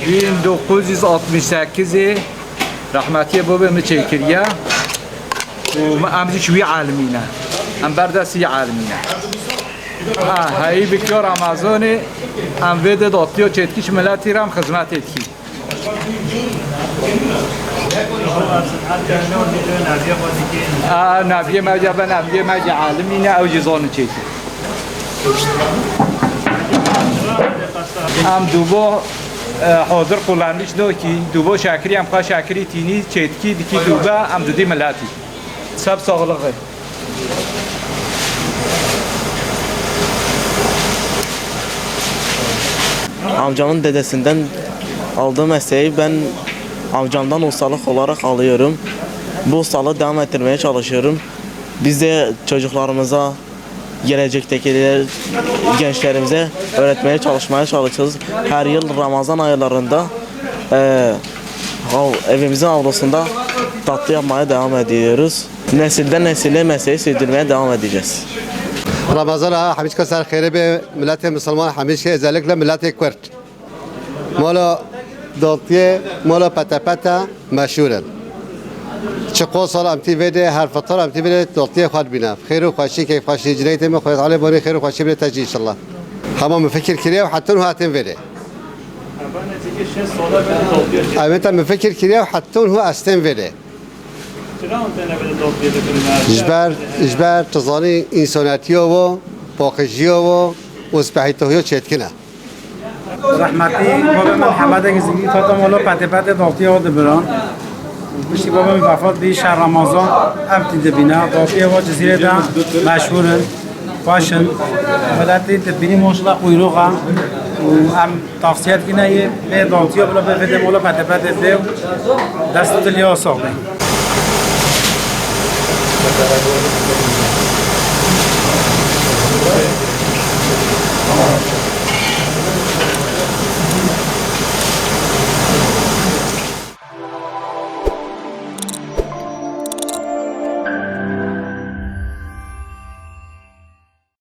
Bin 1968 rahmetiye babamı çekiriya ve amca şuy alimine am berdasi alimine hay bikyor Amazon'e am vede dotyo çetkiş milati ram hizmet etki nabiye mevca ben nabiye mevca alimine ev cizonu çekir am dubo حاضر قلندیش دو کی دوبا شکری هم خواه شکری تینی چتکی دیکی دوبا هم دودی ملاتی سب ساغلقه Amcamın dedesinden aldığım mesleği ben amcamdan ustalık olarak alıyorum. Bu ustalığı devam ettirmeye çalışıyorum. Biz de çocuklarımıza, gelecekteki gençlerimize öğretmeye çalışacağız. Her yıl Ramazan aylarında evimizin avlusunda tatlı yapmaya devam ediyoruz. Nesilden nesile mesleği sürdürmeye devam edeceğiz. Ramazan'a hamiz kasar khayre be millet Müslüman hamiz ke özellikle millet Kürt. Mala daltiye mala patapata meşhuren. چقدر سال امتی ویده هر فطر امتی ویده دلتی خود بینم خیر و خوشی که خوشی جنایت ما خواهد علی باری خیر و خوشی بده تجی ان شاء الله همه مفکر کریه و حتی هو هاتن ویده امتا مفکر کریه و حتی هو استن ویده اجبار تزانی انسانیتی و باقیجی و اسپهیتوی چتکنه رحمتی بابا من حمد زندگی فاطمه الله پت دلتی ها دبران بشی بابا من وفات دی شهر رمضان امتی دبینا دلتی ها جزیره دا مشهورن باشن ولتی دبینی ماشاءالله قیروقا و ام تفسیرات کنه یه به دلتی ها بلا بفته مولا پت دیو دست دلی ها ساقه Thank you.